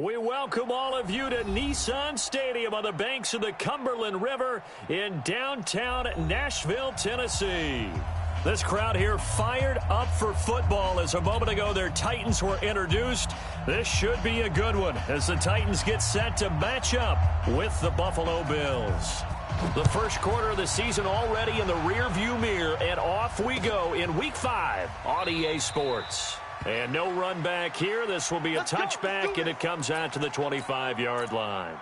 We welcome all of you to Nissan Stadium on the banks of the Cumberland River in downtown Nashville, Tennessee. This crowd here fired up for football as a moment ago their Titans were introduced. This should be a good one as the Titans get set to match up with the Buffalo Bills. The first quarter of the season already in the rearview mirror, and off we go in Week 5 on EA Sports. And no run back here. This will be a touchback, and it comes out to the 25-yard line.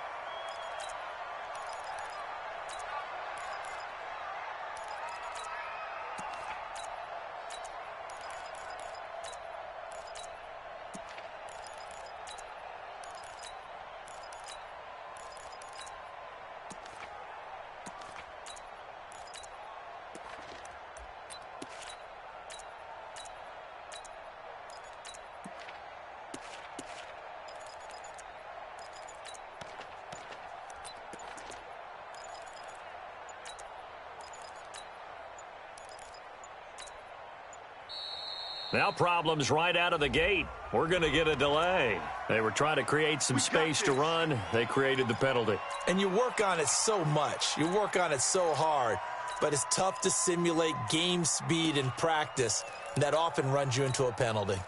Now problems right out of the gate. We're going to get a delay. They were trying to create some space to run. They created the penalty. And you work on it so much. You work on it so hard. But it's tough to simulate game speed in practice. And that often runs you into a penalty.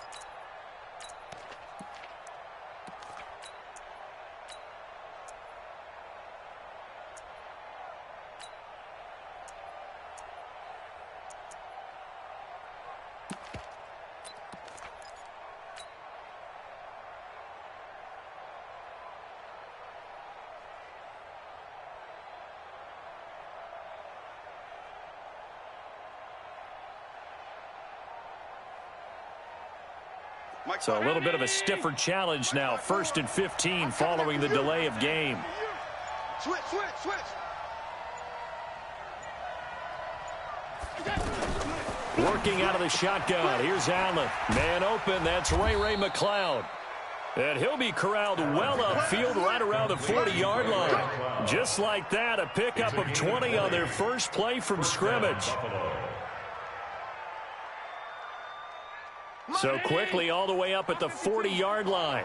So a little bit of a stiffer challenge now. 1st and 15 following the delay of game. Switch. Working out of the shotgun. Here's Allen. Man open. That's Ray McCloud. And he'll be corralled well upfield right around the 40-yard line. Just like that, a pickup of 20 on their first play from scrimmage. So quickly all the way up at the 40-yard line.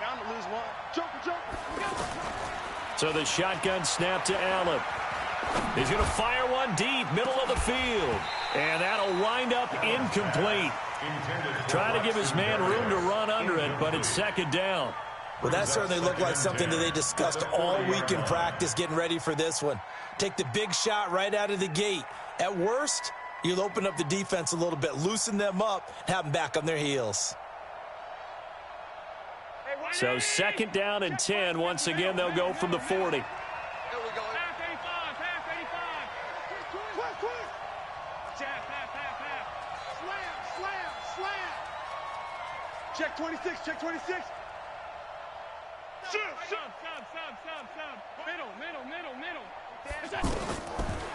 Down to lose one. Joker. So the shotgun snap to Allen. He's going to fire one deep, middle of the field. And that'll wind up incomplete. Trying to give his man room to run under it, but it's 2nd down. Well, that certainly looked like something that they discussed all week in practice getting ready for this one. Take the big shot right out of the gate. At worst, you'll open up the defense a little bit, loosen them up, have them back on their heels. So 2nd down and 10. Once again, they'll go from the 40. Check 26. Middle.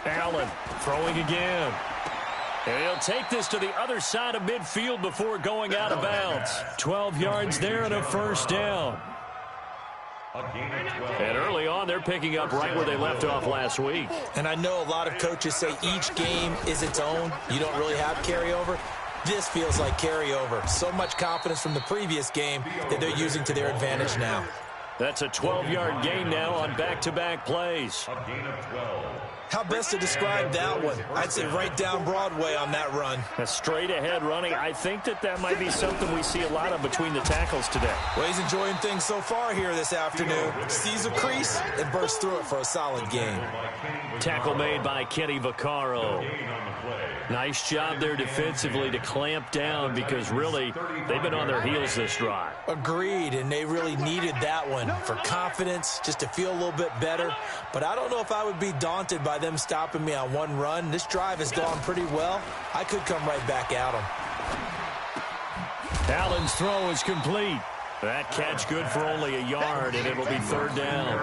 Allen throwing again. And he'll take this to the other side of midfield before going out of bounds. 12 yards there and a 1st down. And early on, they're picking up right where they left off last week. And I know a lot of coaches say each game is its own. You don't really have carryover. This feels like carryover. So much confidence from the previous game that they're using to their advantage now. That's a 12-yard gain now on back-to-back plays. How best to describe that one? I'd say right down Broadway on that run. A straight-ahead running. I think that might be something we see a lot of between the tackles today. Well, he's enjoying things so far here this afternoon. Sees a crease and bursts through it for a solid gain. Tackle made by Kenny Vaccaro. Nice job there defensively to clamp down because really they've been on their heels this drive. Agreed, and they really needed that one for confidence, just to feel a little bit better. But I don't know if I would be daunted by them stopping me on one run. This drive has gone pretty well. I could come right back at them. Allen's throw is complete. That catch good for only a yard, and it'll be 3rd down.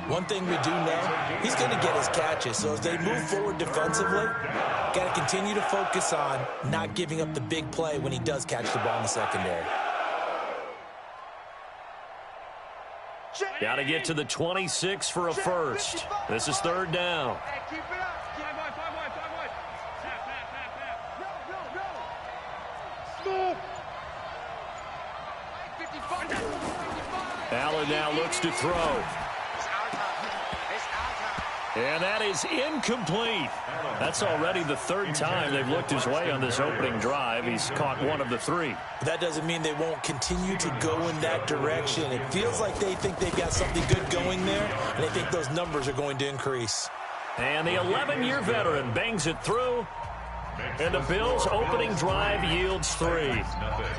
One thing we do know, he's going to get his catches. So as they move forward defensively, got to continue to focus on not giving up the big play when he does catch the ball in the secondary. Got to get to the 26 for a first. This is 3rd down. Keep it up. Go. Allen now looks to throw. It's our time. It's our time. And that is incomplete. That's already the third time they've looked his way on this opening drive. He's caught one of the three. That doesn't mean they won't continue to go in that direction. It feels like they think they've got something good going there, and they think those numbers are going to increase. And the 11-year veteran bangs it through. And the Bills' opening drive yields 3.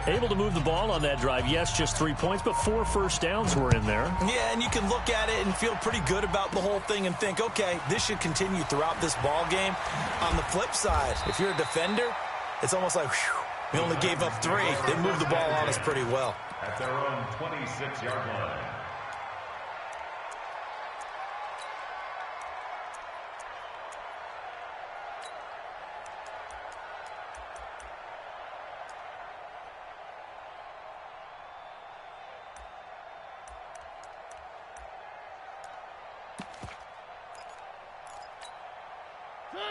Able to move the ball on that drive. Yes, just 3 points, but 4 first downs were in there. Yeah, and you can look at it and feel pretty good about the whole thing and think, okay, this should continue throughout this ball game. On the flip side, if you're a defender, it's almost like, whew, we only gave up 3. They moved the ball on us pretty well. At their own 26-yard line.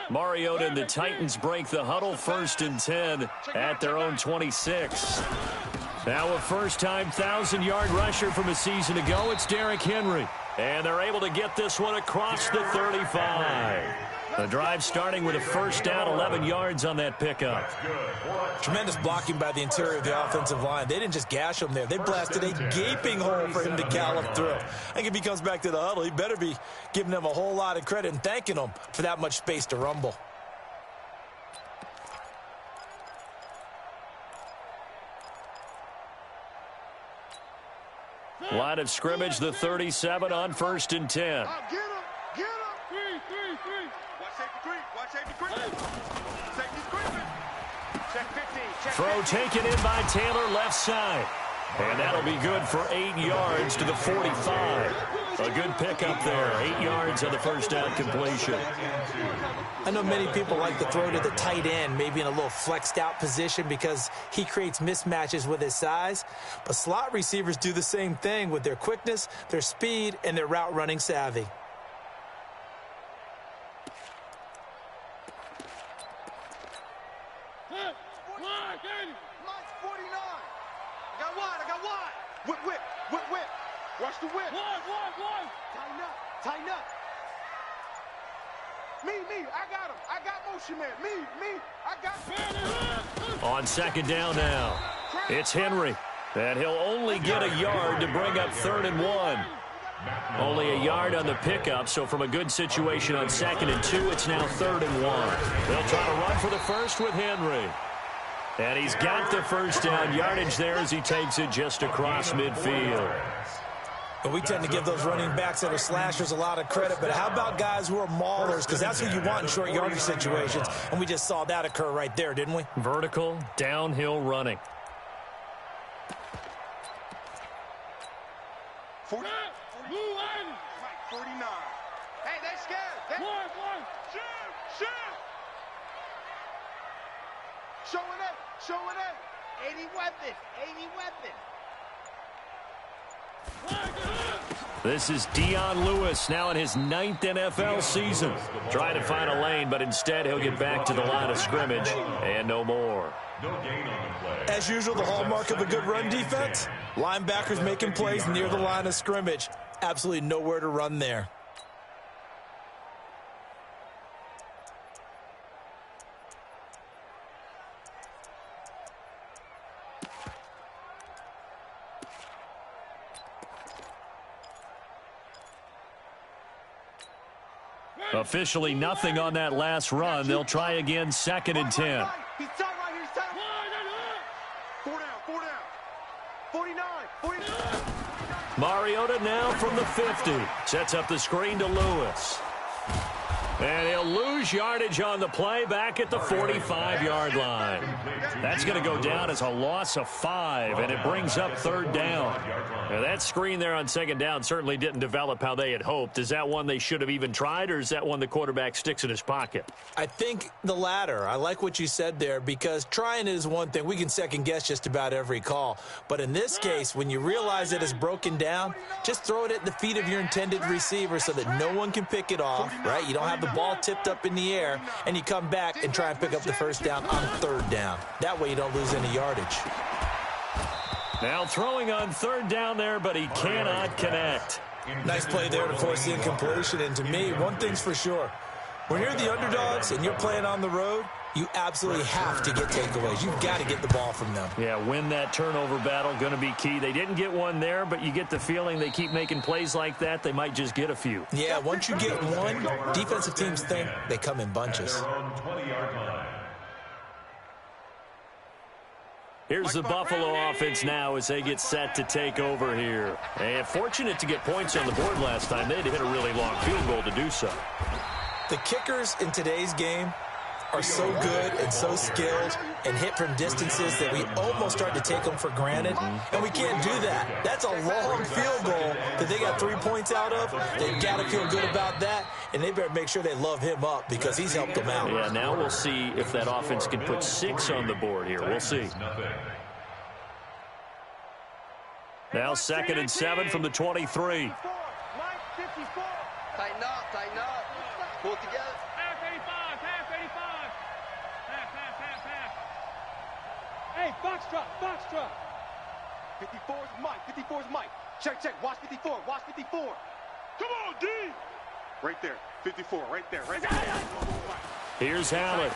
Mariota and the Titans break the huddle, 1st and 10 at their own 26. Now a first-time 1,000-yard rusher from a season ago, it's Derrick Henry. And they're able to get this one across the 35. The drive starting with a first down, 11 yards on that pickup. Tremendous blocking by the interior of the offensive line. They didn't just gash him there. They blasted a gaping hole for him to gallop through. I think if he comes back to the huddle, he better be giving them a whole lot of credit and thanking them for that much space to rumble. Line of scrimmage, the 37 on 1st and 10. Get him. Get him. 3. Watch safety creep. Watch safety creep. Safety's creeping. Check 15. Check Throw 15. taken in by Taylor, left side. And that'll be good for 8 yards to the 45. A good pickup there. 8 yards on the first down completion. I know many people like to throw to the tight end, maybe in a little flexed out position because he creates mismatches with his size. But slot receivers do the same thing with their quickness, their speed, and their route running savvy. Whip. Watch the whip. Tighten up. Me. I got him. I got motion man. Me. I got him. On 2nd down now, it's Henry. And he'll only get a yard to bring up 3rd and 1. Only a yard on the pickup, so from a good situation on 2nd and 2, it's now 3rd and 1. They'll try to run for the first with Henry. And he's got the first down yardage there as he takes it just across midfield. And we tend to give those running backs that are slashers a lot of credit, but how about guys who are maulers? Because that's who you want in short yardage situations, and we just saw that occur right there, didn't we? Vertical, downhill running. 49. Hey, they scared. Shoot. Showing it. 80 weapon. This is Dion Lewis, now in his 9th NFL season. Trying to find a lane, but instead he'll get back to the line of scrimmage and no more. As usual, the hallmark of a good run defense, linebackers making plays near the line of scrimmage. Absolutely nowhere to run there. Officially nothing on that last run. They'll try again, 2nd and 10. He's tight right here. He's tight. 4 down. 49. Mariota now from the 50. Sets up the screen to Lewis. And he'll lose yardage on the play back at the 45-yard line. That's going to go down as a loss of 5, and it brings up 3rd down. Now, that screen there on 2nd down certainly didn't develop how they had hoped. Is that one they should have even tried, or is that one the quarterback sticks in his pocket? I think the latter. I like what you said there, because trying it is one thing. We can second-guess just about every call. But in this case, when you realize that it's broken down, just throw it at the feet of your intended receiver so that no one can pick it off, right? You don't have the ball tipped up in the air, and you come back and try and pick up the first down on 3rd down. That way you don't lose any yardage. Now throwing on third down there, but he cannot connect. Nice play there to force the incompletion. And to me, one thing's for sure. When you're the underdogs and you're playing on the road, you absolutely have to get takeaways. You've got to get the ball from them. Yeah, win that turnover battle, going to be key. They didn't get one there, but you get the feeling they keep making plays like that, they might just get a few. Yeah, once you get one, defensive teams think they come in bunches. Here's the Buffalo offense now as they get set to take over here. And fortunate to get points on the board last time. They had to hit a really long field goal to do so. The kickers in today's game are so good and so skilled and hit from distances that we almost start to take them for granted, and we can't do that. That's a long field goal that they got 3 points out of. They've got to feel good about that, and they better make sure they love him up because he's helped them out. Yeah, now we'll see if that offense can put 6 on the board here. We'll see. Now 2nd and 7 from the 23. Tighten up. Pull it together. Pass 85. Hey, box drop. 54 is Mike. Check. Watch 54. Come on, D. Right there. 54, right there. Here's Hallett.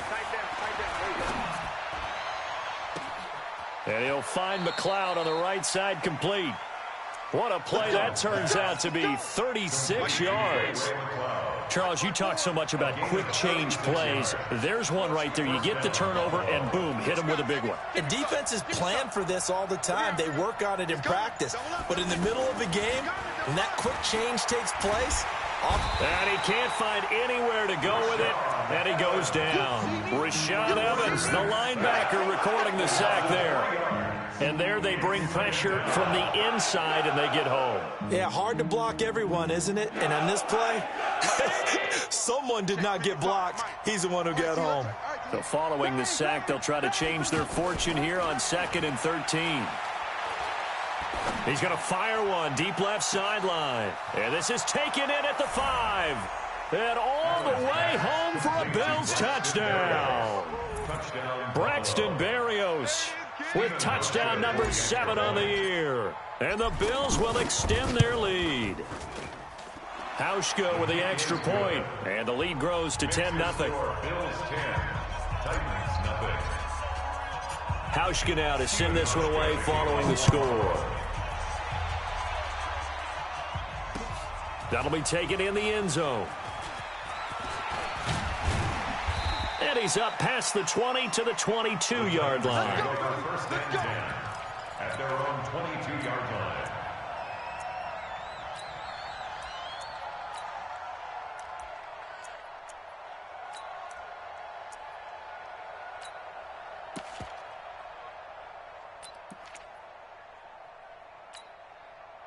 And he'll find McLeod on the right side, complete. What a play that turns out to be, 36 yards. Charles, you talk so much about quick change plays. There's one right there. You get the turnover, and boom, hit him with a big one. And defenses plan for this all the time. They work on it in practice. But in the middle of the game, when that quick change takes place, and he can't find anywhere to go with it, and he goes down. Rashaan Evans, the linebacker, recording the sack there. And there they bring pressure from the inside, and they get home. Yeah, hard to block everyone, isn't it? And on this play, someone did not get blocked. He's the one who got home. So following the sack, they'll try to change their fortune here on 2nd and 13. He's going to fire one deep left sideline. And this is taken in at the 5. And all the way home for a Bills touchdown. Braxton Berrios with touchdown number 7 on the year. And the Bills will extend their lead. Hauschka with the extra point. And the lead grows to 10-0. Hauschka now to send this one away following the score. That'll be taken in the end zone. And he's up past the 20 to the 22-yard line. First and 10 at their own 22-yard line.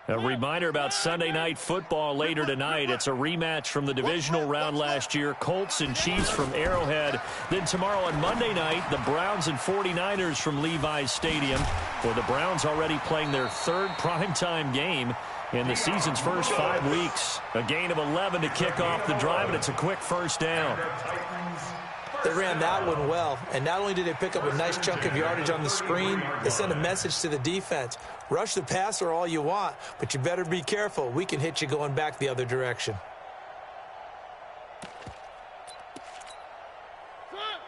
A reminder about Sunday Night Football later tonight. It's a rematch from the divisional round last year. Colts and Chiefs from Arrowhead. Then tomorrow on Monday night, the Browns and 49ers from Levi's Stadium. For the Browns already playing their 3rd primetime game in the season's first 5 weeks. A gain of 11 to kick off the drive, and it's a quick first down. They ran that one well, and not only did they pick up a nice chunk of yardage on the screen, they sent a message to the defense. Rush the passer all you want, but you better be careful. We can hit you going back the other direction.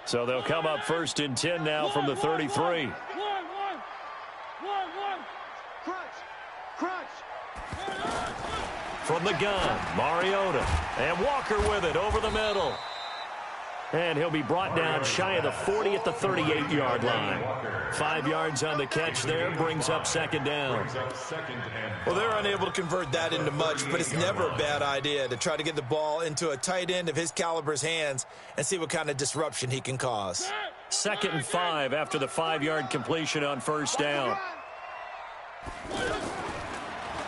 So they'll come up 1st and 10 now from the 33. From the gun, Mariota. And Walker with it over the middle. And he'll be brought down shy of the 40 at the 38-yard line. 5 yards on the catch there, brings up 2nd down. Well, they're unable to convert that into much, but it's never a bad idea to try to get the ball into a tight end of his caliber's hands and see what kind of disruption he can cause. 2nd and 5 after the 5-yard completion on 1st down.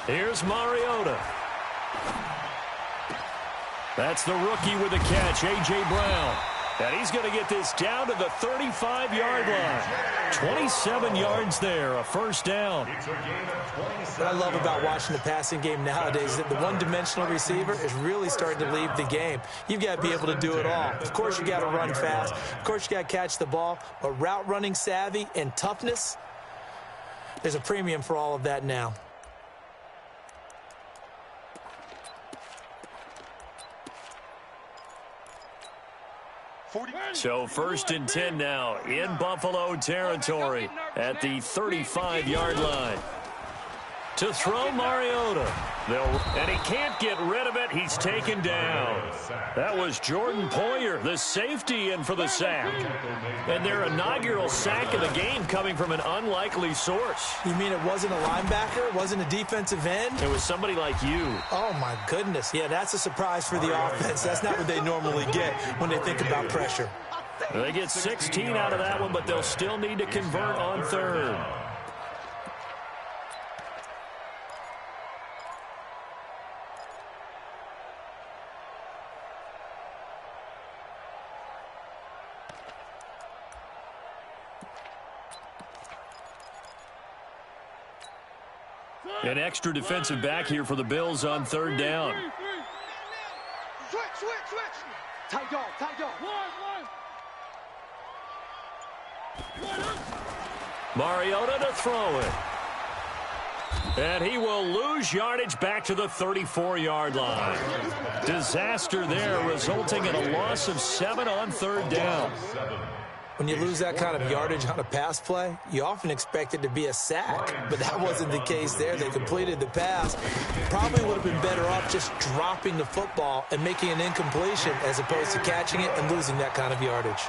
Here's Mariota. That's the rookie with the catch, A.J. Brown. And he's going to get this down to the 35-yard line. 27 yards there, a 1st down. What I love about watching the passing game nowadays is that the one-dimensional receiver is really starting to leave the game. You've got to be able to do it all. Of course, you got to run fast. Of course, you got to catch the ball. But route running savvy and toughness, There's a premium for all of that now. So 1st and 10 now in Buffalo territory at the 35-yard line. To throw Mariota. And he can't get rid of it. He's taken down. That was Jordan Poyer, the safety, in for the sack. And their inaugural sack of the game coming from an unlikely source. You mean it wasn't a linebacker? It wasn't a defensive end? It was somebody like you. Oh, my goodness. Yeah, that's a surprise for the offense. That's not what they normally get when they think about pressure. They get 16 out of that one, but they'll still need to convert on 3rd. An extra defensive back here for the Bills on 3rd down. Switch. Tight dog. Mariota to throw it. And he will lose yardage back to the 34-yard line. Disaster there, resulting in a loss of 7 on 3rd down. When you lose that kind of yardage on a pass play, you often expect it to be a sack, but that wasn't the case there. They completed the pass. Probably would have been better off just dropping the football and making an incompletion as opposed to catching it and losing that kind of yardage.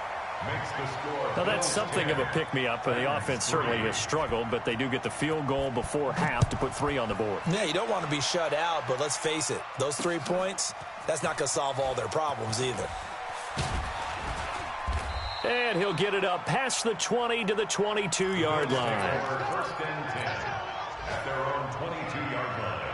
Now, that's something of a pick-me-up. The offense certainly has struggled, but they do get the field goal before half to put 3 on the board. Yeah, you don't want to be shut out, but let's face it, those 3 points, that's not going to solve all their problems either. And he'll get it up past the 20 to the 22-yard line. 1st and 10 at their own 22-yard line.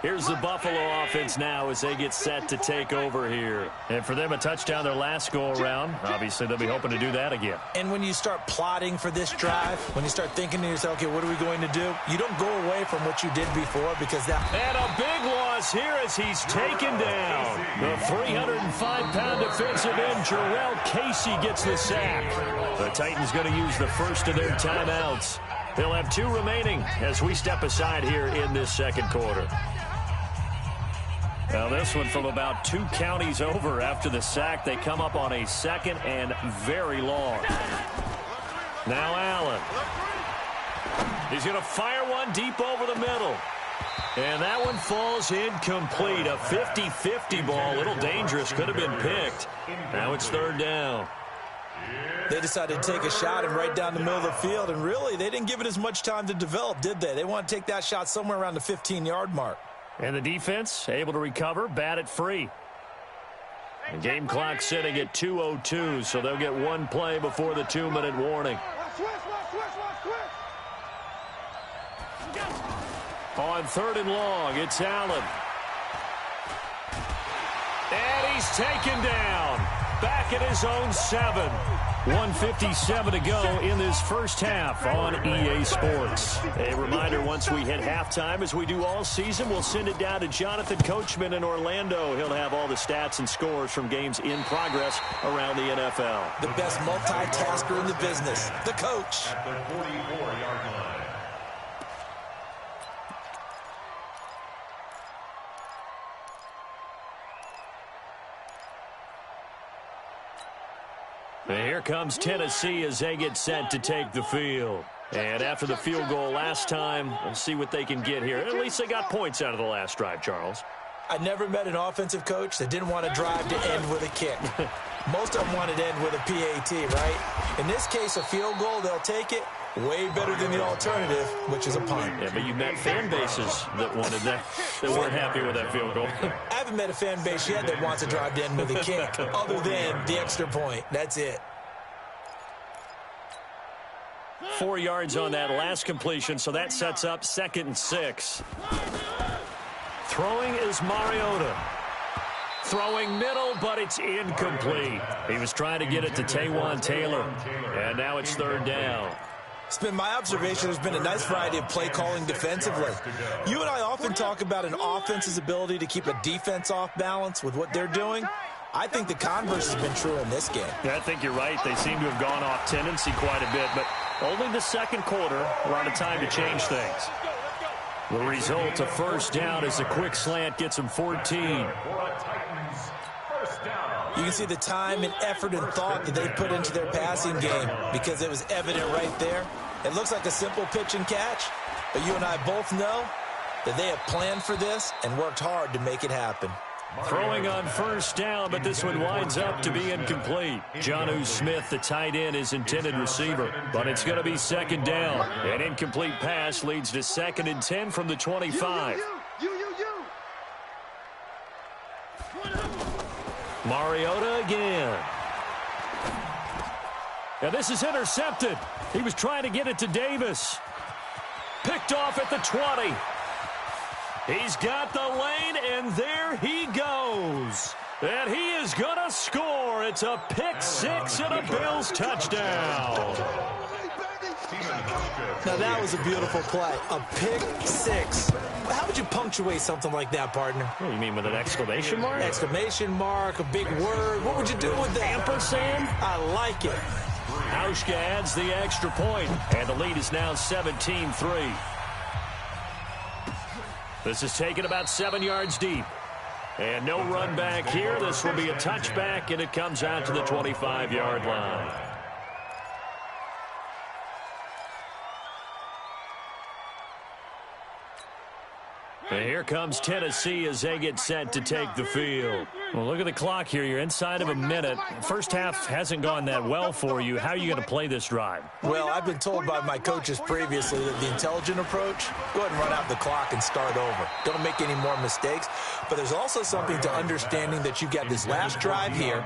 Here's the Buffalo offense now as they get set to take over here. And for them, a touchdown their last go-around. Obviously, they'll be hoping to do that again. And when you start plotting for this drive, when you start thinking to yourself, okay, what are we going to do? You don't go away from what you did before because that... And a big loss here as he's taken down. The 305-pound defensive end, Jarrell Casey, gets the sack. The Titans going to use the first of their timeouts. They'll have 2 remaining as we step aside here in this 2nd quarter. Now this one from about 2 counties over after the sack. They come up on a 2nd and very long. Now Allen. He's going to fire one deep over the middle. And that one falls incomplete. A 50-50 ball. A little dangerous. Could have been picked. Now it's 3rd down. They decided to take a shot and right down the middle of the field. And really, they didn't give it as much time to develop, did they? They want to take that shot somewhere around the 15-yard mark. And the defense able to recover, bat it free. The game clock sitting at 2:02, so they'll get 1 play before the 2-minute warning. On 3rd and long, it's Allen. And he's taken down. Back at his own 7. 1:57 to go in this first half on EA Sports. A reminder, once we hit halftime, as we do all season, we'll send it down to Jonathan Coachman in Orlando. He'll have all the stats and scores from games in progress around the NFL. The best multitasker in the business, the coach. At the 44-yard line. And here comes Tennessee as they get set to take the field. And after the field goal last time, we'll see what they can get here. At least they got points out of the last drive, Charles. I never met an offensive coach that didn't want to drive to end with a kick. Most of them wanted to end with a PAT, right? In this case, a field goal, they'll take it. Way better than the alternative, which is a punt. Yeah, but you met fan bases that wanted that weren't happy with that field goal. I haven't met a fan base yet that wants to drive to end with a kick, other than the extra point. That's it. 4 yards on that last completion, so that sets up 2nd and 6. Throwing is Mariota. Throwing middle, but it's incomplete. He was trying to get it to Taywan Taylor, and now it's 3rd down. It's been my observation there's been a nice variety of play calling defensively. You and I often talk about an offense's ability to keep a defense off balance with what they're doing. I think the converse has been true in this game. Yeah, I think you're right. They seem to have gone off tendency quite a bit, but Only the second quarter. A lot of time to change things. The result, a first down as a quick slant gets him 14. You can see the time and effort and thought that they put into their passing game because it was evident right there. It looks like a simple pitch and catch, but you and I both know that they have planned for this and worked hard to make it happen. Throwing on first down, but this one winds up to be incomplete. Jonnu Smith, the tight end, is intended receiver, but it's going to be second down. An incomplete pass leads to 2nd and 10 from the 25. Mariota again. Now this is intercepted. He was trying to get it to Davis. Picked off at the 20. He's got the lane, and there he goes. And he is going to score. It's a pick six and a Bills touchdown. Now, that was a beautiful play. A pick six. How would you punctuate something like that, partner? What do you mean, with an exclamation mark? Exclamation mark, a big word. What would you do with that? Ampersand? I like it. Hauschka adds the extra point, and the lead is now 17-3. This is taken about 7 yards deep. And no run back here. This will be a touchback, and it comes out to the 25-yard line. And here comes Tennessee as they get set to take the field. Well, look at the clock here. You're inside of a minute. First half hasn't gone that well for you. How are you going to play this drive? Well, I've been told by my coaches previously that the intelligent approach, go ahead and run out the clock and start over. Don't make any more mistakes. But there's also something to understanding that you got this last drive here.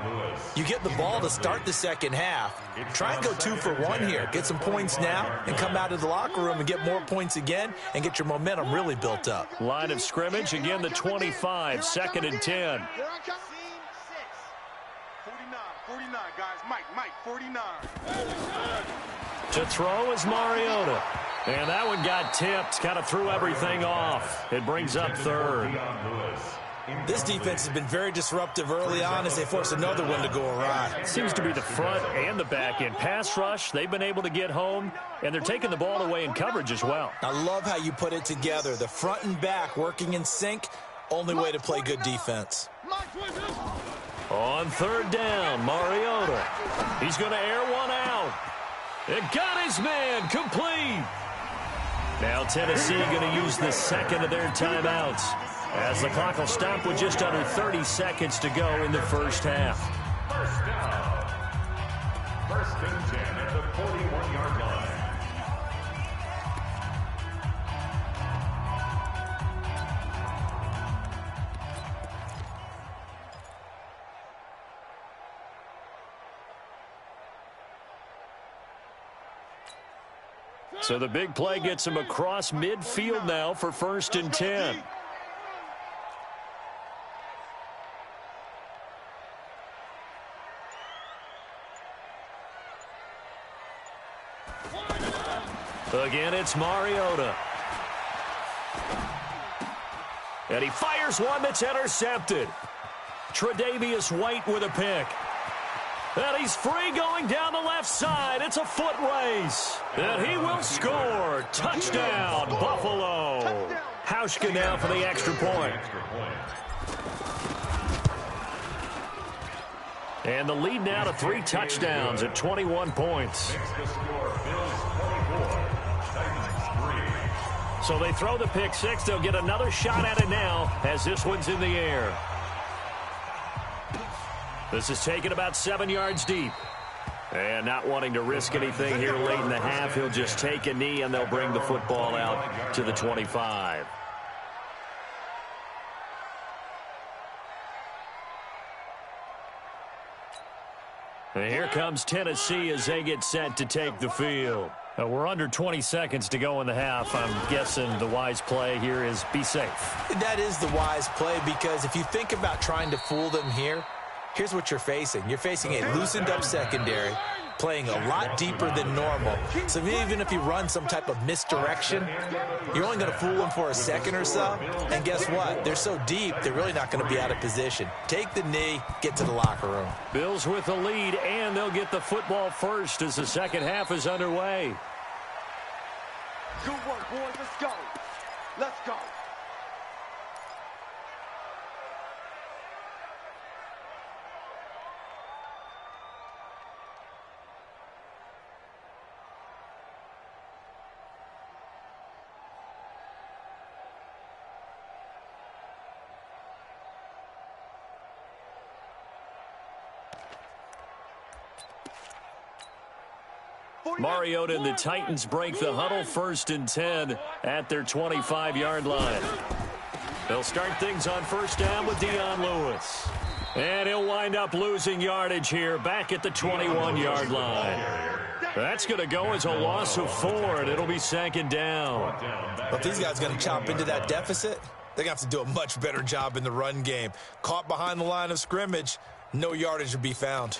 You get the ball to start the second half. Try and go 2 for 1 here. Get some points now and come out of the locker room and get more points again and get your momentum really built up. Line of scrimmage, again the 25, 2nd and 10. 49, guys. Mike, 49. To throw is Mariota. And that one got tipped, kind of threw everything off. It brings up 3rd. This defense has been very disruptive early on as they force another one to go awry. Seems to be the front and the back end. Pass rush, they've been able to get home, and they're taking the ball away in coverage as well. I love how you put it together. The front and back working in sync, only way to play good defense. On 3rd down, Mariota. He's going to air one out. It got his man complete. Now Tennessee going to use the second of their timeouts, as the clock will stop with just under 30 seconds to go in the first half. First down. 1st and 10 at the 41-yard line. So the big play gets him across midfield now for 1st and 10. Again, it's Mariota. And he fires one that's intercepted. Tre'Davious White with a pick. And he's free going down the left side. It's a foot race. And he will score. Touchdown, Buffalo. Hauschka now for the extra point. And the lead now to 3 touchdowns at 21 points. So they throw the pick six. They'll get another shot at it now as this one's in the air. This is taken about 7 yards deep. And not wanting to risk anything here late in the half, he'll just take a knee and they'll bring the football out to the 25. And here comes Tennessee as they get set to take the field. We're under 20 seconds to go in the half. I'm guessing the wise play here is be safe. That is the wise play, because if you think about trying to fool them here, here's what you're facing. You're facing a loosened up secondary. playing a lot deeper than normal. So even if you run some type of misdirection, you're only going to fool them for a second or so. And guess what? They're so deep, they're really not going to be out of position. Take the knee, get to the locker room. Bills with the lead, and they'll get the football first as the second half is underway. Good work, boys. Let's go. Let's go. Mariota and the Titans break the huddle, 1st and 10 at their 25-yard line. They'll start things on first down with Dion Lewis. And he'll wind up losing yardage here back at the 21-yard line. That's going to go as a loss of 4, and it'll be 2nd down. But if these guys are going to chop into that deficit, they're going to have to do a much better job in the run game. Caught behind the line of scrimmage, no yardage to be found.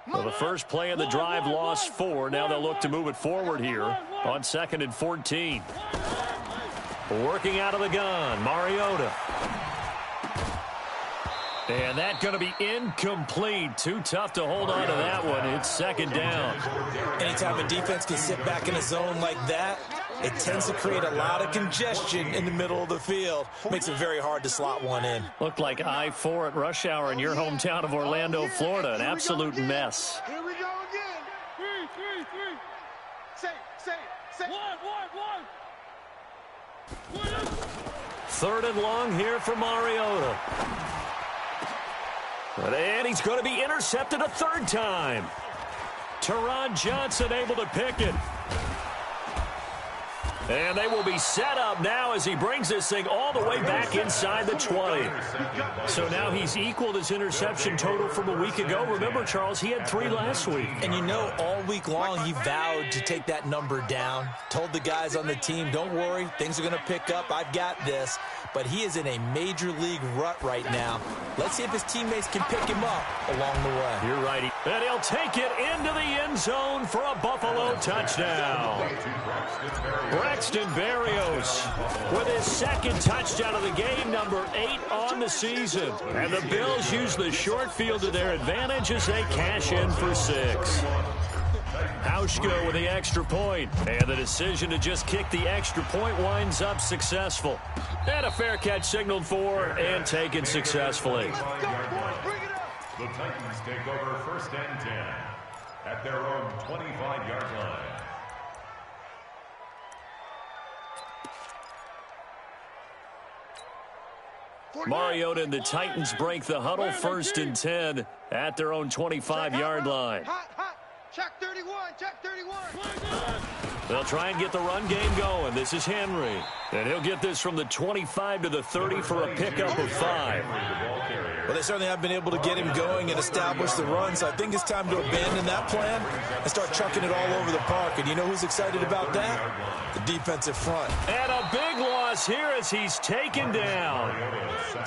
Well, the first play of the drive lost 4. Now they'll look to move it forward here on 2nd and 14. Working out of the gun, Mariota. And that's going to be incomplete. Too tough to hold on to that one. It's 2nd down. Anytime a defense can sit back in a zone like that, it tends to create a lot of congestion in the middle of the field. Makes it very hard to slot one in. Looked like I-4 at rush hour in your hometown of Orlando, Florida. An absolute mess. Here we go again. Three. Say. 3rd and long here for Mariota. And he's going to be intercepted a 3rd time. Teron Johnson able to pick it. And they will be set up now as he brings this thing all the way back inside the 20. So now he's equaled his interception total from a week ago. Remember, Charles, he had 3 last week. And you know, all week long he vowed to take that number down. Told the guys on the team, don't worry, things are going to pick up. I've got this. But he is in a major league rut right now. Let's see if his teammates can pick him up along the way. You're right. And he'll take it into the end zone for a Buffalo touchdown. Braxton Berrios with his 2nd touchdown of the game, number 8 on the season. And the Bills use the short field to their advantage as they cash in for 6. Hauschka with the extra point, and the decision to just kick the extra point winds up successful. And a fair catch signaled for and taken successfully. The Titans take over 1st and 10 at their own 25-yard line. Mariota and the Titans break the huddle, 1st and 10 at their own 25-yard line. Check 31. They'll try and get the run game going. This is Henry. And he'll get this from the 25 to the 30 for a pickup of 5. Well, they certainly have been able to get him going and establish the run, so I think it's time to abandon that plan and start chucking it all over the park. And you know who's excited about that? The defensive front. And a big loss here as he's taken down.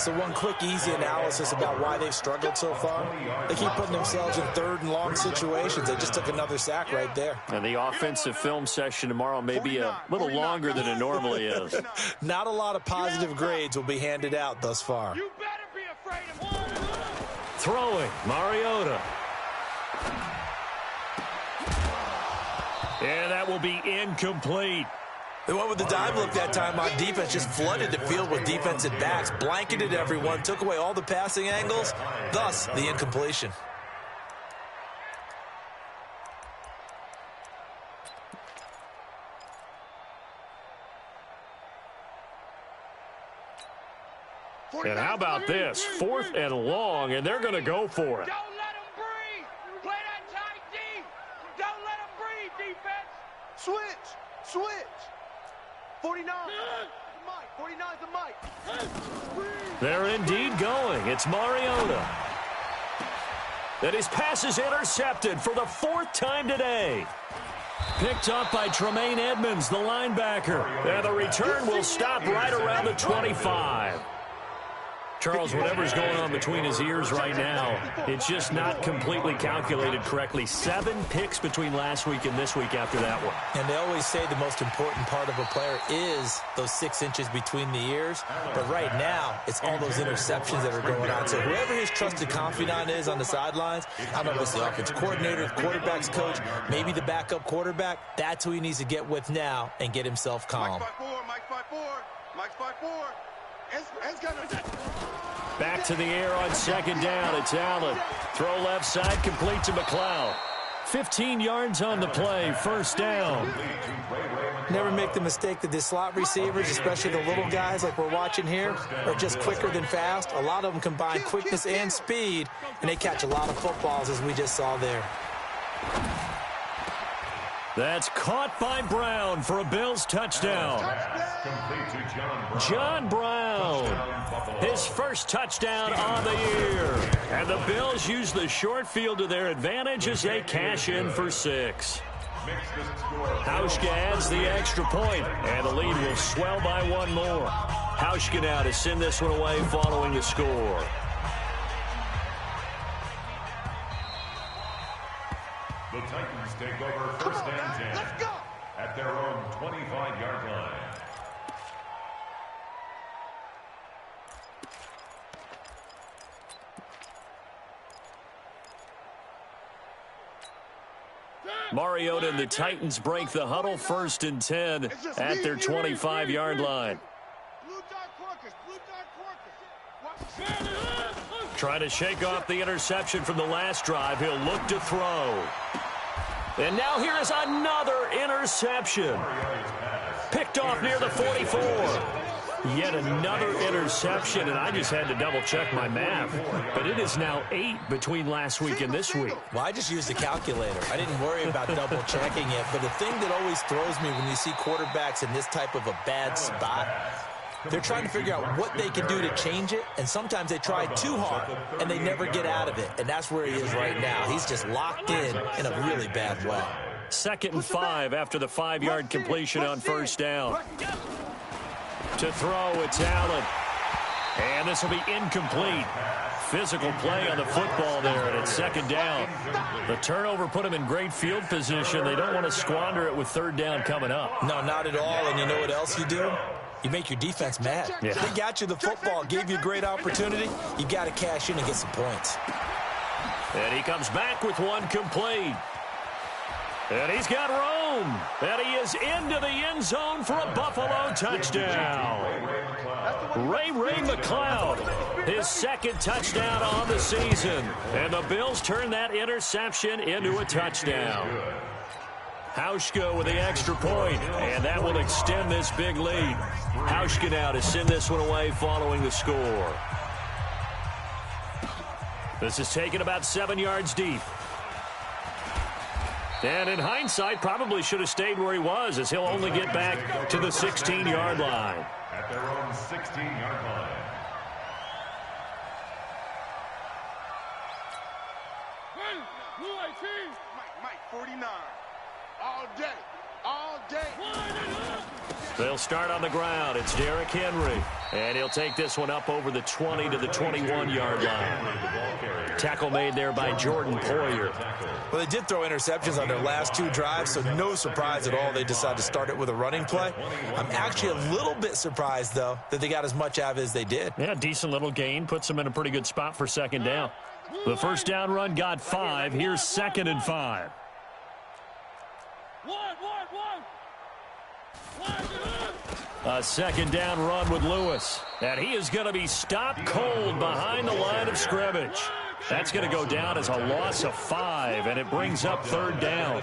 So one quick, easy analysis about why they've struggled so far. They keep putting themselves in 3rd and long situations. They just took another sack right there. And the offensive film session tomorrow may be a little longer than it normally is. Not a lot of positive grades will be handed out thus far. You better be afraid of him. Throwing, Mariota. And that will be incomplete. They went with the dive look that time on defense, just flooded the field with defensive backs, blanketed everyone, took away all the passing angles, thus the incompletion. And how about this? 4th and long, and they're going to go for it. Don't let him breathe. Play that tight D. Don't let him breathe, defense. Switch. 49. Mike. 49's the Mike. They're indeed going. It's Mariota. And his pass is intercepted for the 4th time today. Picked up by Tremaine Edmonds, the linebacker. And the return will stop right around the 25. Charles, whatever's going on between his ears right now, it's just not completely calculated correctly. 7 picks between last week and this week after that one. And they always say the most important part of a player is those 6 inches between the ears. But right now, it's all those interceptions that are going on. So whoever his trusted confidant is on the sidelines, I don't know if it's the offensive coordinator, the quarterback's coach, maybe the backup quarterback, that's who he needs to get with now and get himself calm. Mike 5-4. Mike 5-4. Back to the air on second down. It's Allen. Throw left side, complete to McLeod. 15 yards on the play, first down. Never make the mistake that the slot receivers, especially the little guys like we're watching here, are just quicker than fast. A lot of them combine quickness and speed, and they catch a lot of footballs, as we just saw there. That's caught by Brown for a Bills touchdown. John Brown, his first touchdown on the year. And the Bills use the short field to their advantage as they cash in for 6. Hauschka adds the extra point, and the lead will swell by 1 more. Hauschka now to send this one away following the score. The Titans take over first and 10 at their own 25-yard line. Mariota and the Titans break the huddle, first and 10 at their 25-yard line. Trying to shake off the interception from the last drive. He'll look to throw. And now here is another interception. Picked off near the 44. Yet another interception, and I just had to double-check my math. But it is now 8 between last week and this week. Well, I just used the calculator. I didn't worry about double-checking it. But the thing that always throws me when you see quarterbacks in this type of a bad spot, they're trying to figure out what they can do to change it, and sometimes they try too hard, and they never get out of it. And that's where he is right now. He's just locked in a really bad way. 2nd and 5 after the 5-yard completion on first down. To throw, it's Allen. And this will be incomplete. Physical play on the football there, and it's 2nd down. The turnover put him in great field position. They don't want to squander it with 3rd down coming up. No, not at all. And you know what else you do? You make your defense mad. Yeah. They got you the football, gave you a great opportunity. You got to cash in and get some points. And he comes back with one complete. And he's got room. And he is into the end zone for a Buffalo touchdown. Ray McLeod, his 2nd touchdown on the season. And the Bills turn that interception into a touchdown. Hauschka with the extra point, and that will extend this big lead. Hauschka now to send this one away following the score. This is taken about 7 yards deep. And in hindsight, probably should have stayed where he was, as he'll only get back to the 16-yard line. At their own 16-yard line. Mike 49. All day. All day. They'll start on the ground. It's Derrick Henry. And he'll take this one up over the 20 to the 21-yard line. Tackle made there by Jordan Poyer. Well, they did throw interceptions on their last 2 drives, so no surprise at all they decided to start it with a running play. I'm actually a little bit surprised, though, that they got as much out of it as they did. Yeah, decent little gain. Puts them in a pretty good spot for 2nd down. The first down run got 5. Here's 2nd and 5. A 2nd down run with Lewis. And he is going to be stopped cold behind the line of scrimmage. That's going to go down as a loss of 5, and it brings up 3rd down.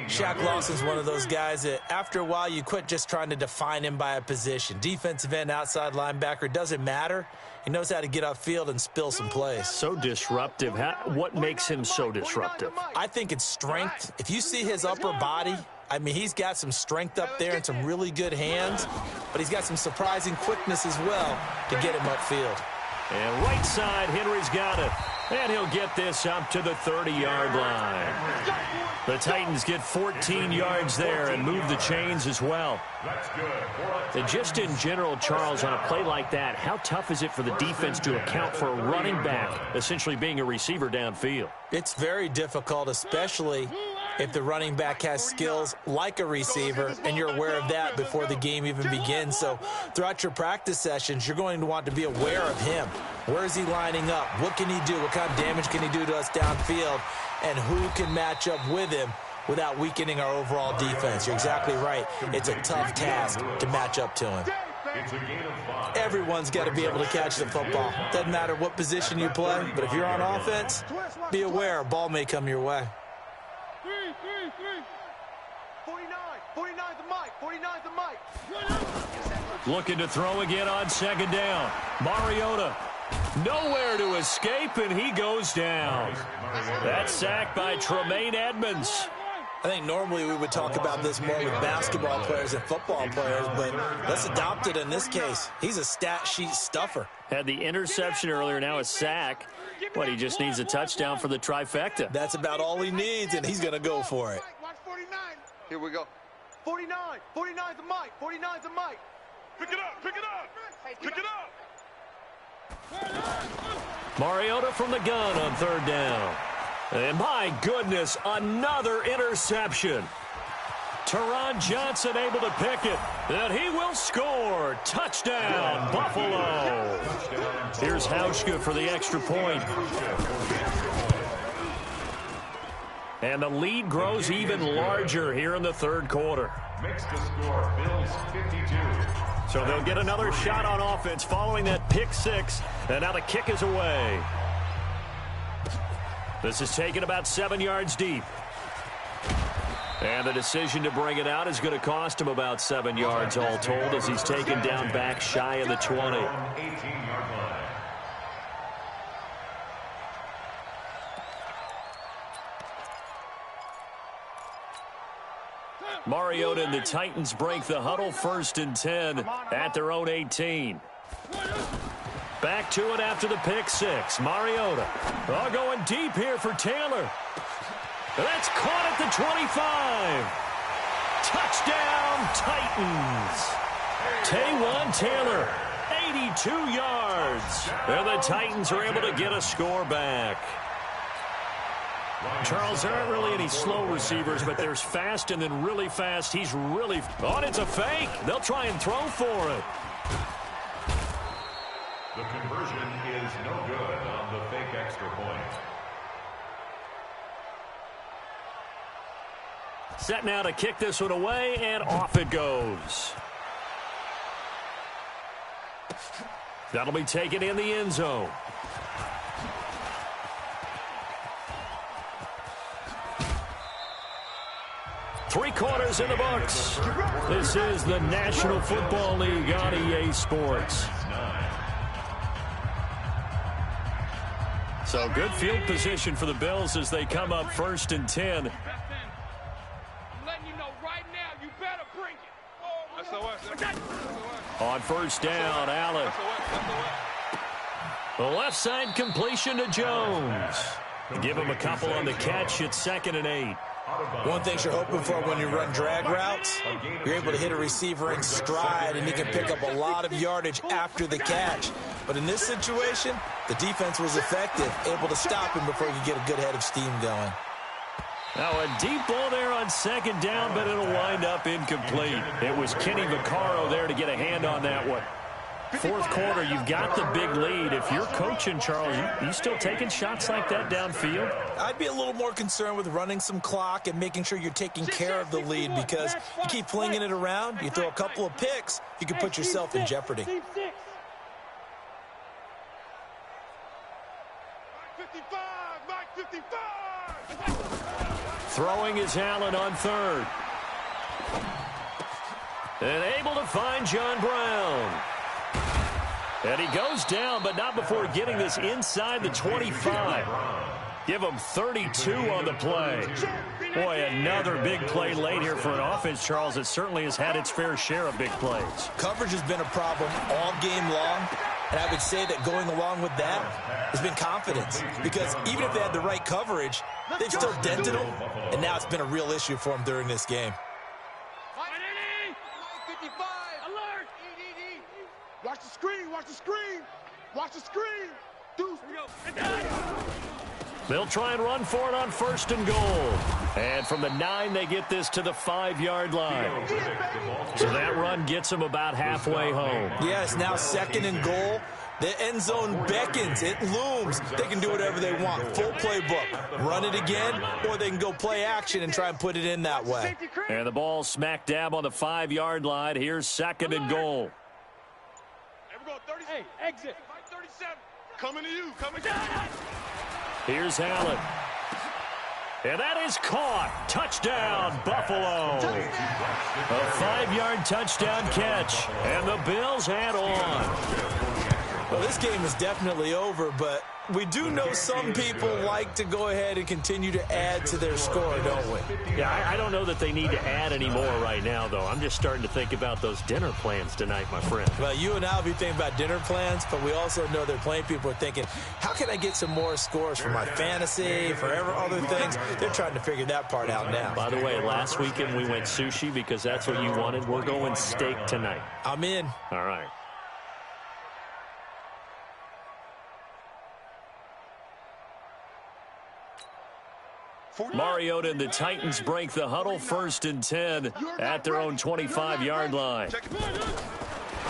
Shaq Lawson's one of those guys that after a while you quit just trying to define him by a position. Defensive end, outside linebacker, doesn't matter. He knows how to get upfield and spill some plays. So disruptive. What makes him so disruptive? I think it's strength. If you see his upper body, I mean, he's got some strength up there and some really good hands, but he's got some surprising quickness as well to get him upfield. And right side, Henry's got it. And he'll get this up to the 30-yard line. The Titans get 14 yards there and move the chains as well. And just in general, Charles, on a play like that, how tough is it for the defense to account for a running back essentially being a receiver downfield? It's very difficult, especially if the running back has skills like a receiver, and you're aware of that before the game even begins. So throughout your practice sessions, you're going to want to be aware of him. Where is he lining up? What can he do? What kind of damage can he do to us downfield? And who can match up with him without weakening our overall defense? You're exactly right. It's a tough task to match up to him. Everyone's got to be able to catch the football. Doesn't matter what position you play, but if you're on offense, be aware a ball may come your way. 49's the mic. 49's the mic. Looking to throw again on second down. Mariota nowhere to escape, and he goes down. That's sacked by Tremaine Edmonds. I think normally we would talk about this more with basketball players and football players, but let's adopt it in this case. He's a stat sheet stuffer. Had the interception earlier, now a sack. But he just needs a touchdown for the trifecta. That's about all he needs, and he's going to go for it. Watch 49. Here we go. 49. 49's the mic. 49's the mic. Pick it up. Pick it up. Pick it up. Mariota from the gun on third down. And my goodness, another interception. Teron Johnson able to pick it. And he will score. Touchdown, Buffalo. Here's Hauschka for the extra point. And the lead grows even larger here in the third quarter. Makes the score, Bills 52. So they'll get another shot on offense following that pick six. And now the kick is away. This is taken about 7 yards deep. And the decision to bring it out is going to cost him about 7 yards all told as he's taken down back shy of the 20. 18-yard line. Mariota and the Titans break the huddle, 1st and 10 at their own 18. Back to it after the pick six. Mariota going deep here for Taylor. That's caught at the 25. Touchdown, Titans. Taywan Taylor, 82 yards. And the Titans are able to get a score back. Charles, there aren't really any slow receivers, but there's fast and then really fast. He's really on. It's a fake. They'll try and throw for it. The conversion is no good on the fake extra point. Set now to kick this one away, and off it goes. That'll be taken in the end zone. Three quarters in the books. This is the National Football League on EA Sports. So good field position for the Bills as they come up 1st and 10. I'm letting you know right now, you better bring it. On 1st down, Allen. The left side completion to Jones. Give him a couple on the catch. It's 2nd and 8. One thing you're hoping for when you run drag routes, you're able to hit a receiver in stride, and he can pick up a lot of yardage after the catch. But in this situation, the defense was effective, able to stop him before he could get a good head of steam going. Now a deep ball there on 2nd down, but it'll wind up incomplete. It was Kenny Vaccaro there to get a hand on that one. 4th quarter, you've got the big lead. If you're coaching, Charles, you still taking shots like that downfield? I'd be a little more concerned with running some clock and making sure you're taking care of the lead, because you keep flinging it around, you throw a couple of picks, you can put yourself in jeopardy. 55, Mike 55. Throwing is Allen on 3rd. And able to find John Brown. And he goes down, but not before getting this inside the 25. Give him 32 on the play. Boy, another big play late here for an offense, Charles, that certainly has had its fair share of big plays. Coverage has been a problem all game long, And I would say that going along with that has been confidence. Because even if they had the right coverage, they've still dented them. And now it's been a real issue for them during this game. 55. Alert. Watch the screen. Watch the screen. Watch the screen. Deuce. They'll try and run for it on 1st and goal. And from the 9, they get this to the 5-yard line. So that run gets them about halfway home. Yes, now 2nd and goal. The end zone beckons. It looms. They can do whatever they want. Full playbook. Run it again, or they can go play action and try and put it in that way. And the ball smack dab on the 5-yard line. Here's 2nd and goal. Hey, exit. 37. Coming to you. Coming to you. Here's Allen. And that is caught. Touchdown, Buffalo. A 5-yard touchdown catch. And the Bills head on. Well, this game is definitely over, but we do know some people like to go ahead and continue to add to their score, don't we? Yeah, I don't know that they need to add any more right now, though. I'm just starting to think about those dinner plans tonight, my friend. Well, you and I will be thinking about dinner plans, but we also know that plenty of people are thinking, how can I get some more scores for my fantasy, for other things? They're trying to figure that part out now. By the way, last weekend we went sushi because that's what you wanted. We're going steak tonight. I'm in. All right. Mariota and the Titans break the huddle, 1st and 10 at their own 25-yard line.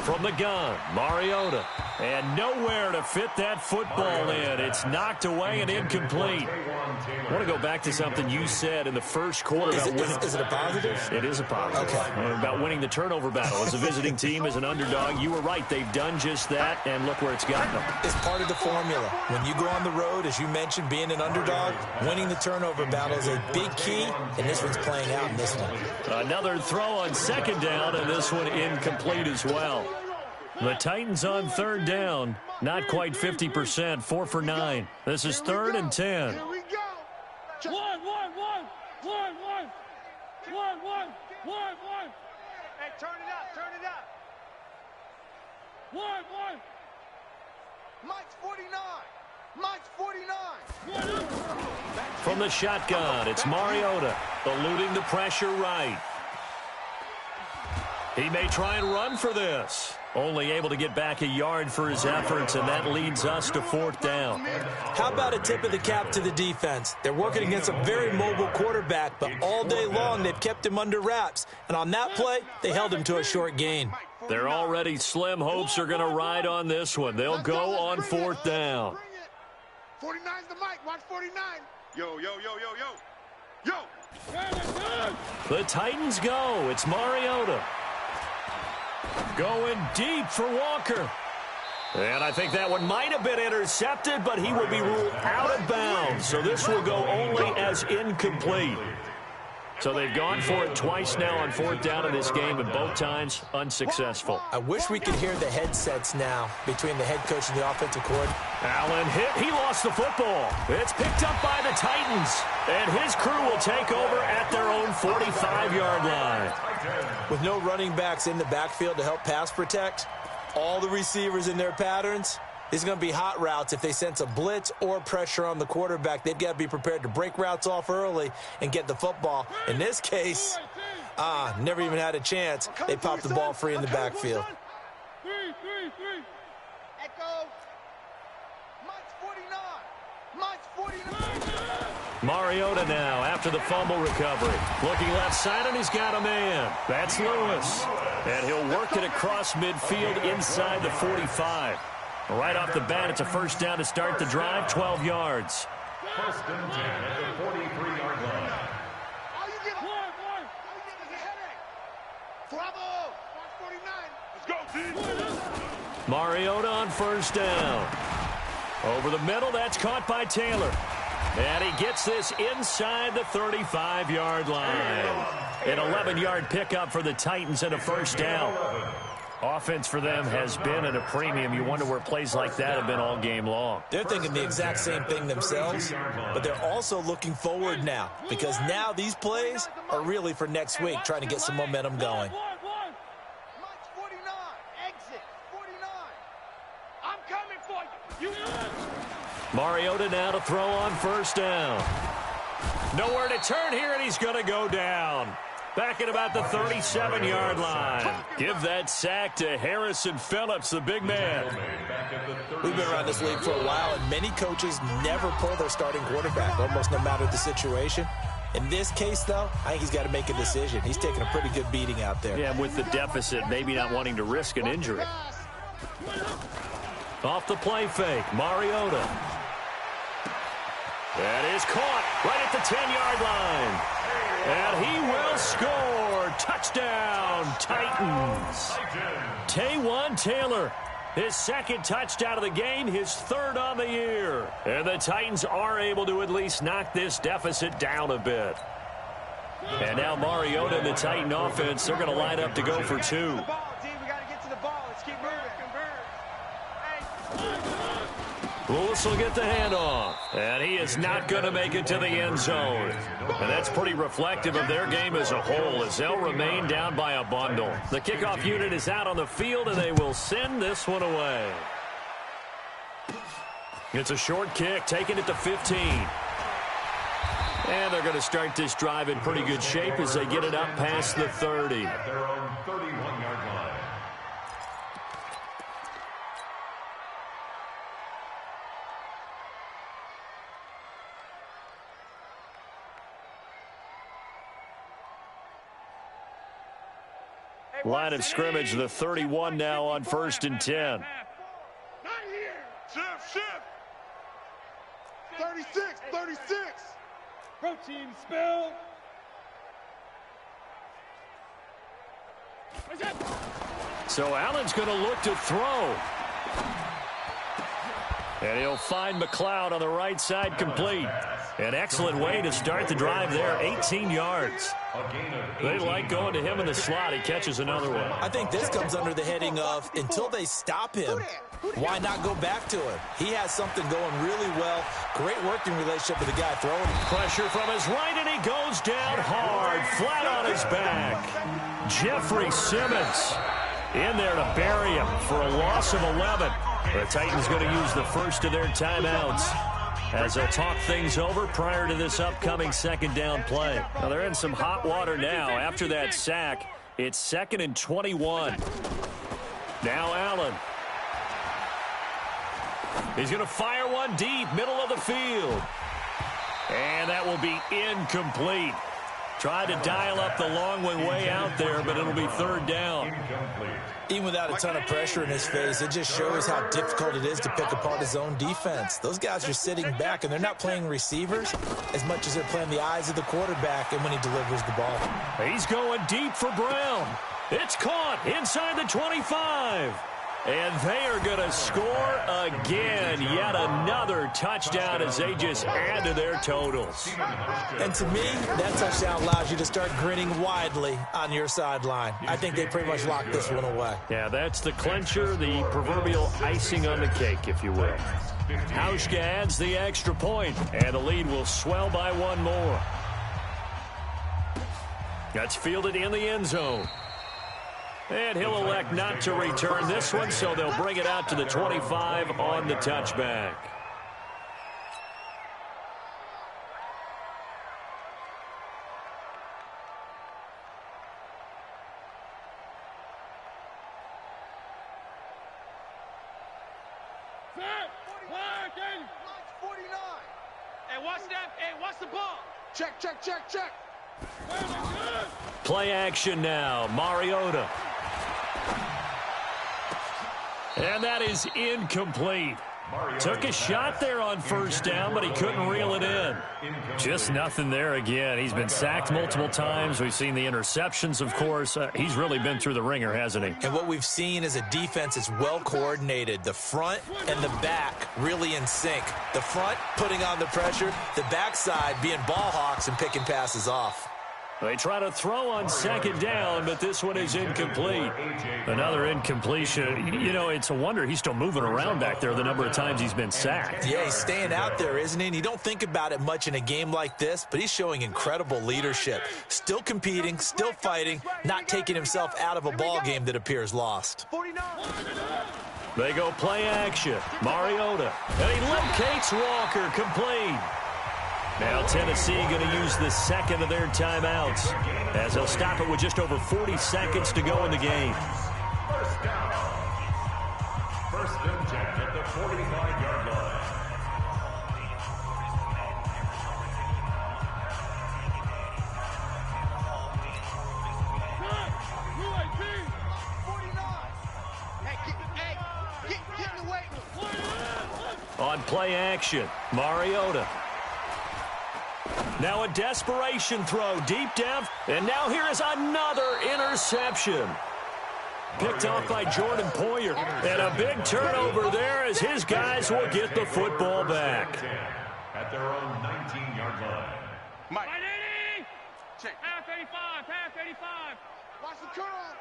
From the gun, Mariota, and nowhere to fit that football in. It's knocked away and incomplete. I want to go back to something you said in the first quarter. Is it a positive? It is a positive. Okay. About winning the turnover battle. As a visiting team, as an underdog, you were right. They've done just that, and look where it's gotten them. It's part of the formula. When you go on the road, as you mentioned, being an underdog, winning the turnover battle is a big key, and this one's playing out in this one. Another throw on 2nd down, and this one incomplete as well. The Titans on 3rd down, not quite 50%, 4 for 9. This is 3rd and 10. Here we go. One. Hey, turn it up. One. Mike's 49. From the shotgun, it's Mariota, eluding the pressure right. He may try and run for this. Only able to get back a yard for his efforts, and that leads us to 4th down. How about a tip of the cap to the defense? They're working against a very mobile quarterback, but all day long they've kept him under wraps. And on that play, they held him to a short gain. Their already slim hopes are going to ride on this one. They'll go on 4th down. 49's the mic. Watch 49. Yo. The Titans go. It's Mariota. Going deep for Walker. And I think that one might have been intercepted, but he will be ruled out of bounds. So this will go only as incomplete. So they've gone for it twice now on 4th down in this game, and both times unsuccessful. I wish we could hear the headsets now between the head coach and the offensive coordinator. Allen hit. He lost the football. It's picked up by the Titans. And his crew will take over at their own 45-yard line. With no running backs in the backfield to help pass protect, all the receivers in their patterns, these are going to be hot routes. If they sense a blitz or pressure on the quarterback, they've got to be prepared to break routes off early and get the football. In this case, never even had a chance. They popped the ball free in the backfield. Echo. Mike's 49. Mariota now after the fumble recovery. Looking left side, and he's got a man. That's Lewis. And he'll work it across midfield inside the 45. Right off the bat, it's a 1st down to start the drive, 12 yards. 1st and 10 at the 43-yard line. All you get is a headache. Bravo. Watch 49. Let's go, team. Mariota on 1st down. Over the middle, that's caught by Taylor. And he gets this inside the 35-yard line. An 11-yard pickup for the Titans and a 1st down. Offense for them has been at a premium. You wonder where plays like that have been all game long. They're thinking the exact same thing themselves, but they're also looking forward now because now these plays are really for next week, trying to get some momentum going. Mike's 49. Exit. 49. I'm Mariota now to throw on first down. Nowhere to turn here, and he's going to go down. Back at about the 37-yard line. Give that sack to Harrison Phillips, the big man. We've been around this league for a while, and many coaches never pull their starting quarterback, almost no matter the situation. In this case, though, I think he's got to make a decision. He's taking a pretty good beating out there. Yeah, with the deficit, maybe not wanting to risk an injury. Off the play fake, Mariota. That is caught right at the 10-yard line. And he will score. Touchdown, Titans. Taywan Taylor, his second touchdown of the game, his third on the year. And the Titans are able to at least knock this deficit down a bit. And now Mariota and the Titan offense, they're going to line up to go for two. Lewis will get the handoff, and he is not going to make it to the end zone. And that's pretty reflective of their game as a whole, as they'll remain down by a bundle. The kickoff unit is out on the field, and they will send this one away. It's a short kick, taking it to 15. And they're going to start this drive in pretty good shape as they get it up past the 30. At their own 31-yard line. Line of scrimmage, the 31 now on 1st and 10. Not here. Shift. 36. Protein spill. So Allen's going to look to throw. And he'll find McLeod on the right side, complete. An excellent way to start the drive there, 18 yards. They like going to him in the slot. He catches another one. I think this comes under the heading of, until they stop him, why not go back to him? He has something going really well. Great working relationship with the guy throwing. Pressure from his right, and he goes down hard, flat on his back. Jeffrey Simmons in there to bury him for a loss of 11. The Titans going to use the first of their timeouts as they'll talk things over prior to this upcoming second down play. Now they're in some hot water now. After that sack, it's 2nd and 21. Now Allen. He's going to fire one deep, middle of the field. And that will be incomplete. Tried to dial up the long one way out there, but it'll be 3rd down. Even without a ton of pressure in his face, it just shows how difficult it is to pick apart his own defense. Those guys are sitting back, and they're not playing receivers as much as they're playing the eyes of the quarterback and when he delivers the ball. He's going deep for Brown. It's caught inside the 25. And they are going to score again. Yet another touchdown as they just add to their totals. And to me, that touchdown allows you to start grinning widely on your sideline. I think they pretty much locked this one away. Yeah, that's the clincher, the proverbial icing on the cake, if you will. Hauschka adds the extra point, and the lead will swell by one more. That's fielded in the end zone. And he'll elect not to return this one, so they'll bring it out to the 25 on the touchback. Watch the ball. Check. Play action now. Mariota. And that is incomplete. Took a shot there on first down, but he couldn't reel it in. Just nothing there again. He's been sacked multiple times. We've seen the interceptions, of course. He's really been through the ringer, hasn't he? And what we've seen is a defense that's well coordinated. The front and the back really in sync. The front putting on the pressure, the backside being ball hawks and picking passes off. They try to throw on second down, but this one is incomplete. Another incompletion. You know, it's a wonder he's still moving around back there the number of times he's been sacked. Yeah, he's staying out there, isn't he? And you don't think about it much in a game like this, but he's showing incredible leadership. Still competing, still fighting, not taking himself out of a ball game that appears lost. 49. They go play action. Mariota. And he locates Walker, complete. Now Tennessee going to use the second of their timeouts as they'll stop it with just over 40 seconds to go in the game. First down. First and 10 at the 45-yard line. On play action, Mariota. Now a desperation throw deep down. And now here is another interception. Picked off by Jordan Poyer. And a big turnover there as his guys will get the football back. At their own 19-yard line. Mike. 180. Check. Half 85. Half 85. Watch the curl.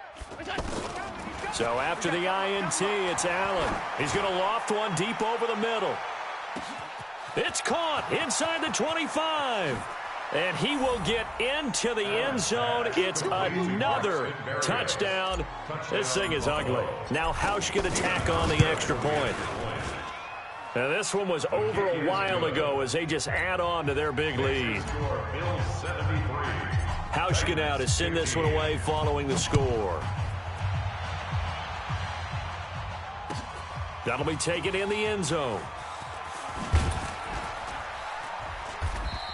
So after the INT, it's Allen. He's going to loft one deep over the middle. It's caught inside the 25. And he will get into the end zone. It's another touchdown. This thing is ugly. Now Hausch can attack on the extra point. Now this one was over a while ago as they just add on to their big lead. Hauschka now to send this one away following the score. That'll be taken in the end zone.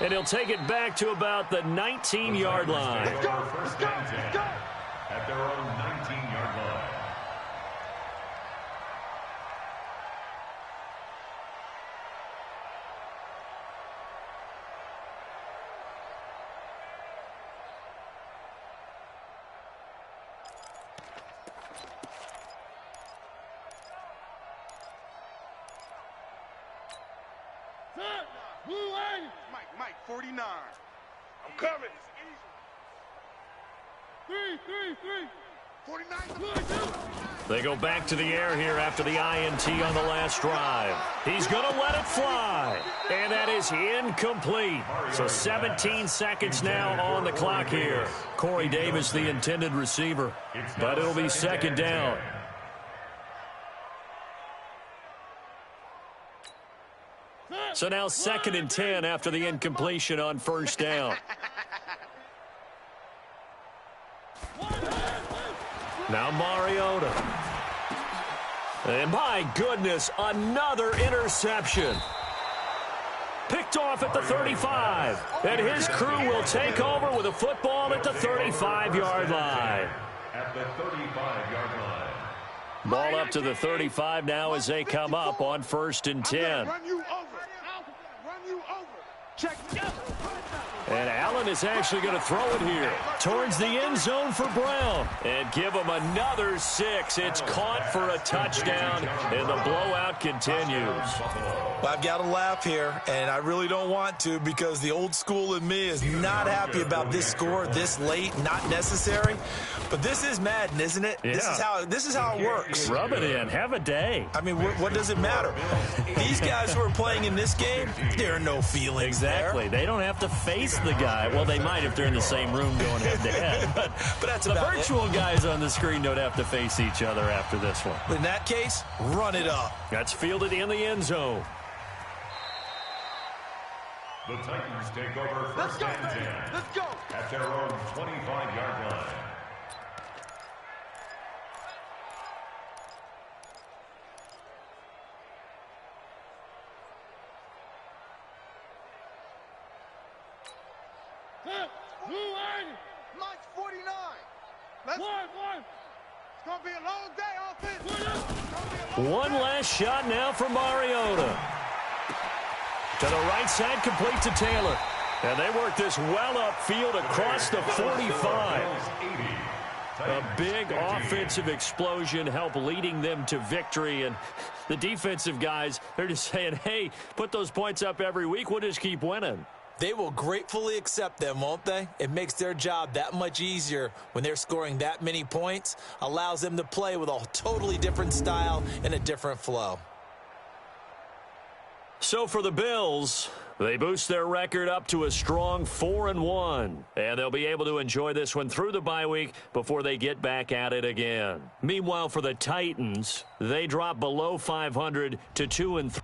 And he'll take it back to about the 19-yard line. First and 10 at their own 19-yard line. Mike, 49. I'm coming. 49. They go back to the air here after the INT on the last drive. He's going to let it fly. And that is incomplete. So 17 seconds now on the clock here. Corey Davis, the intended receiver. But it'll be second down. So now 2nd and 10 after the incompletion on first down. Now Mariota. And my goodness, another interception. Picked off at the 35. And his crew will take over with a football at the 35-yard line. At the 35-yard line. Ball up to the 35 now as they come up on 1st and 10. Run you over. Run you over. Check. And Allen is actually going to throw it here towards the end zone for Brown. And give him another 6. It's caught for a touchdown, and the blowout continues. Well, I've got to laugh here, and I really don't want to because the old school in me is not happy about this score this late, not necessary. But this is Madden, isn't it? Yeah. This is how it works. Rub it in. Have a day. I mean, what does it matter? These guys who are playing in this game, there are no feelings Exactly. there. They don't have to face the guy. Well, they might if they're in the same room going head-to-head. But that's the about virtual guys on the screen don't have to face each other after this one. In that case, run it up. That's fielded in the end zone. The Titans take over first and 10. Let's go. At their own 25-yard line. Mike's 49. Let's It's going to be a long day, offense. One last shot now for Mariota. To the right side, complete to Taylor. And they work this well upfield across the 45. A big offensive explosion helped leading them to victory. And the defensive guys, they're just saying, hey, put those points up every week. We'll just keep winning. They will gratefully accept them, won't they? It makes their job that much easier when they're scoring that many points. Allows them to play with a totally different style and a different flow. So for the Bills, They boost their record up to a strong 4-1, and they'll be able to enjoy this one through the bye week before they get back at it again. Meanwhile, for the Titans, they drop below 500 to 2-3.